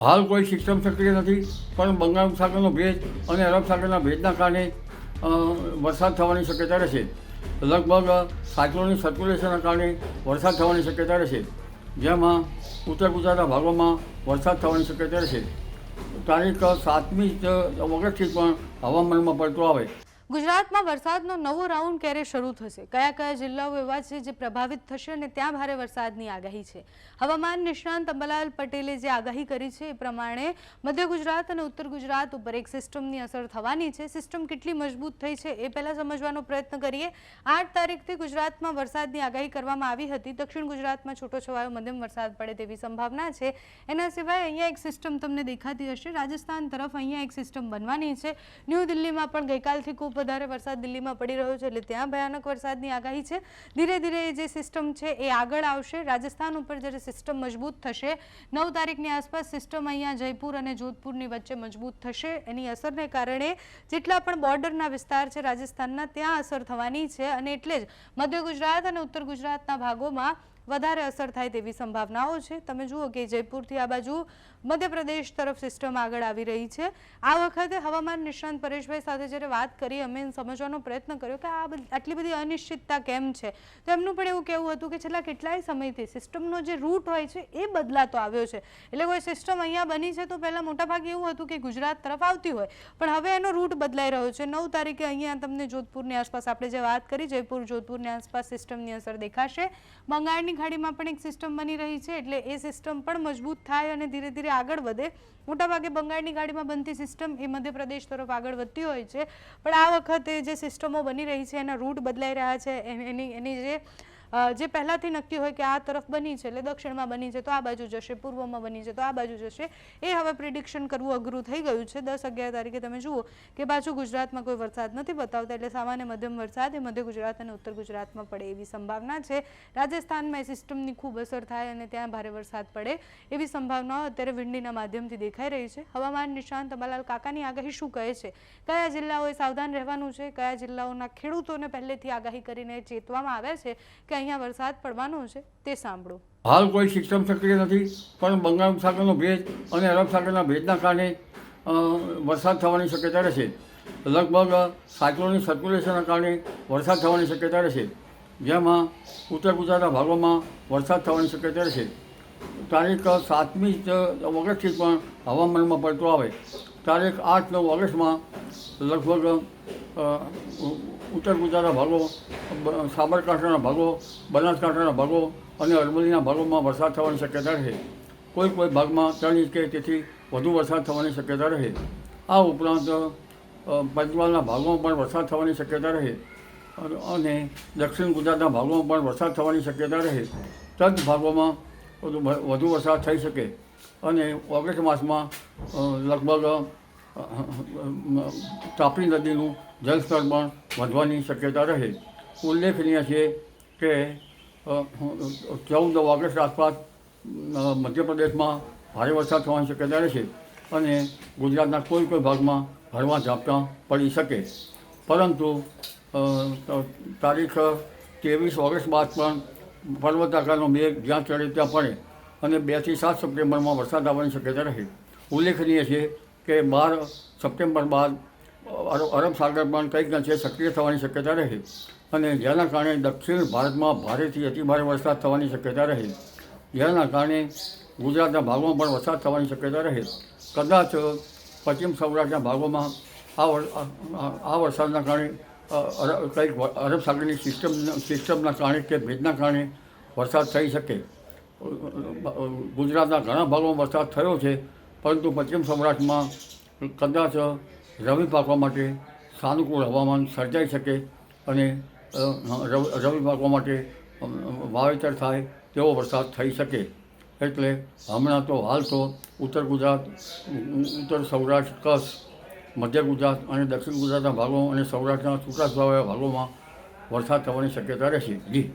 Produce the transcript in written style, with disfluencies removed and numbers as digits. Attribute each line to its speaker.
Speaker 1: હાલ કોઈ સિસ્ટમ સક્રિય નથી, પણ બંગાળ ઉપસાગરનો ભેજ અને અરબ સાગરના ભેજના કારણે વરસાદ થવાની શક્યતા રહેશે. લગભગ સાયક્લોનિક સર્ક્યુલેશનના કારણે વરસાદ થવાની શક્યતા રહેશે, જેમાં ઉત્તર ગુજરાતના ભાગોમાં વરસાદ થવાની શક્યતા રહેશે. તારીખ 7મી ઓગસ્ટથી પણ હવામાનમાં પલટો આવે.
Speaker 2: ગુજરાતમાં વરસાદનો નવો રાઉન્ડ ક્યારે શરૂ થશે, કયા કયા જિલ્લાઓ એવા છે જે પ્રભાવિત થશે અને ત્યાં ભારે વરસાદની આગાહી છે. હવામાન નિષ્ણાંત અંબાલાલ પટેલે જે આગાહી કરી છે એ પ્રમાણે મધ્ય ગુજરાત અને ઉત્તર ગુજરાત ઉપર એક સિસ્ટમની અસર થવાની છે. સિસ્ટમ કેટલી મજબૂત થઈ છે એ પહેલાં સમજવાનો પ્રયત્ન કરીએ. 8 તારીખથી ગુજરાતમાં વરસાદની આગાહી કરવામાં આવી હતી. દક્ષિણ ગુજરાતમાં છૂટોછવાયો મધ્યમ વરસાદ પડે તેવી સંભાવના છે. એના સિવાય અહીંયા એક સિસ્ટમ તમને દેખાતી હશે, રાજસ્થાન તરફ અહીંયા એક સિસ્ટમ બનવાની છે. ન્યૂ દિલ્હીમાં પણ ગઈકાલથી ખૂબ વધારે વરસાદ દિલ્હીમાં પડી રહ્યો છે, એટલે ત્યાં ભયાનક વરસાદની આગાહી છે. ધીરે ધીરે જે સિસ્ટમ છે એ આગળ આવશે. રાજસ્થાન ઉપર જ્યારે સિસ્ટમ મજબૂત થશે, 9 તારીખની આસપાસ સિસ્ટમ અહીંયા જયપુર અને જોધપુરની વચ્ચે મજબૂત થશે. એની અસરને કારણે જેટલા પણ બોર્ડરના વિસ્તાર છે રાજસ્થાનના, ત્યાં અસર થવાની છે અને એટલે જ મધ્ય ગુજરાત અને ઉત્તર ગુજરાતના ભાગોમાં વધારે અસર થાય તેવી સંભાવનાઓ છે. તમે જુઓ કે જયપુરથી આ બાજુ મધ્યપ્રદેશ તરફ સિસ્ટમ આગળ આવી રહી છે. આ વખતે હવામાન નિષ્ણાંત પરેશભાઈ સાથે જ્યારે વાત કરી, અમે સમજવાનો પ્રયત્ન કર્યો કે આટલી બધી અનિશ્ચિતતા કેમ છે, તો એમનું પણ એવું કહેવું હતું કે છેલ્લા કેટલાય સમયથી સિસ્ટમનો જે રૂટ હોય છે એ બદલાતો આવ્યો છે. એટલે કોઈ સિસ્ટમ અહીંયા બની છે તો પહેલાં મોટાભાગે એવું હતું કે ગુજરાત તરફ આવતી હોય, પણ હવે એનો રૂટ બદલાઈ રહ્યો છે. 9 તારીખે અહીંયા તમને જોધપુરની આસપાસ આપણે જે વાત કરી, જયપુર જોધપુરની આસપાસ સિસ્ટમની અસર દેખાશે. બંગાળની ખાડીમાં પણ એક સિસ્ટમ બની રહી છે, એટલે એ સિસ્ટમ પણ મજબૂત થાય અને ધીરે ધીરે આગળ વધે. મોટાભાગે બંગાળની ખાડીમાં બનતી સિસ્ટમ એ મધ્યપ્રદેશ તરફ આગળ વધતી હોય છે, પણ આ વખતે જે સિસ્ટમો બની રહી છે એના રૂટ બદલાઈ રહ્યા છે. એની જે પહેલાંથી નક્કી હોય કે આ તરફ બની છે એટલે દક્ષિણમાં બની છે તો આ બાજુ જશે, પૂર્વમાં બની છે તો આ બાજુ જશે, એ હવે પ્રિડિક્શન કરવું અઘરું થઈ ગયું છે. 10-11 તારીખે તમે જુઓ કે પાછું ગુજરાતમાં કોઈ વરસાદ નથી બતાવતા, એટલે સામાન્ય મધ્યમ વરસાદ એ મધ્ય ગુજરાત અને ઉત્તર ગુજરાતમાં પડે એવી સંભાવના છે. રાજસ્થાનમાં એ સિસ્ટમની ખૂબ અસર થાય અને ત્યાં ભારે વરસાદ પડે એવી સંભાવનાઓ અત્યારે વિંડીના માધ્યમથી દેખાઈ રહી છે. હવામાન નિષ્ણાંત અંબાલાલ કાકાની આગાહી શું કહે છે, કયા જિલ્લાઓએ સાવધાન રહેવાનું છે, કયા જિલ્લાઓના ખેડૂતોને પહેલેથી આગાહી કરીને ચેતવામાં આવ્યા છે કે અહીંયા વરસાદ પડવાનો છે, તે સાંભળો.
Speaker 1: હાલ કોઈ સિસ્ટમ સક્રિય નથી, પણ બંગાળ ઉપસાગરનો ભેજ અને અરબ સાગરના ભેજના કારણે વરસાદ થવાની શક્યતા રહેશે. લગભગ સાયક્લોનિક સર્ક્યુલેશનના કારણે વરસાદ થવાની શક્યતા રહેશે, જેમાં ઉત્તર ગુજરાતના ભાગોમાં વરસાદ થવાની શક્યતા રહેશે. તારીખ 7મી ઓગસ્ટથી પણ હવામાનમાં પલટો આવે. તારીખ 8-9 ઓગસ્ટમાં લગભગ ઉત્તર ગુજરાતના ભાગો, સાબરકાંઠાના ભાગો, બનાસકાંઠાના ભાગો અને અરવલ્લીના ભાગોમાં વરસાદ થવાની શક્યતા રહે. કોઈ ભાગમાં 3 ઇંચ કે તેથી વધુ વરસાદ થવાની શક્યતા રહે. આ ઉપરાંત પંચમહાલના ભાગોમાં પણ વરસાદ થવાની શક્યતા રહે અને દક્ષિણ ગુજરાતના ભાગોમાં પણ વરસાદ થવાની શક્યતા રહે. તદ ભાગોમાં વધુ વરસાદ થઈ શકે અને ઓગસ્ટ માસમાં લગભગ તાપી નદીનું જળસ્તર પણ વધવાની શક્યતા રહે. ઉલ્લેખનીય છે કે 14 ઓગસ્ટ આસપાસ મધ્યપ્રદેશમાં ભારે વરસાદ થવાની શક્યતા રહેશે અને ગુજરાતના કોઈ ભાગમાં હળવા ઝાપટાં પડી શકે. પરંતુ તારીખ 23 ઓગસ્ટ બાદ પણ પર્વતાકારનો મેઘ જ્યાં ચડે ત્યાં પડે અને 2 થી 7 સપ્ટેમ્બરમાં વરસાદ આવવાની શક્યતા રહે. ઉલ્લેખનીય છે કે 12 સપ્ટેમ્બર બાદ અરબ સાગર પણ કંઈક અંશે સક્રિય થવાની શક્યતા રહે અને જેના કારણે દક્ષિણ ભારતમાં ભારેથી અતિભારે વરસાદ થવાની શક્યતા રહે, જેના કારણે ગુજરાતના ભાગોમાં પણ વરસાદ થવાની શક્યતા રહે. કદાચ પશ્ચિમ સૌરાષ્ટ્રના ભાગોમાં આ વરસાદના કારણે કંઈક અરબ સાગરની સિસ્ટમના કારણે કે ભેજના કારણે વરસાદ થઈ શકે. ગુજરાતના ઘણા ભાગોમાં વરસાદ થયો છે, પરંતુ પશ્ચિમ સૌરાષ્ટ્રમાં કદાચ રવિ પાકવા માટે સાનુકૂળ હવામાન સર્જાઈ શકે અને રવિ પાકવા માટે વાવેતર થાય તેવો વરસાદ થઈ શકે. એટલે હમણાં તો હાલ તો ઉત્તર ગુજરાત, ઉત્તર સૌરાષ્ટ્ર, કચ્છ, મધ્ય ગુજરાત અને દક્ષિણ ગુજરાતના ભાગો અને સૌરાષ્ટ્રના છૂટાછવાયા ભાગોમાં વરસાદ થવાની શક્યતા રહેશે. જી.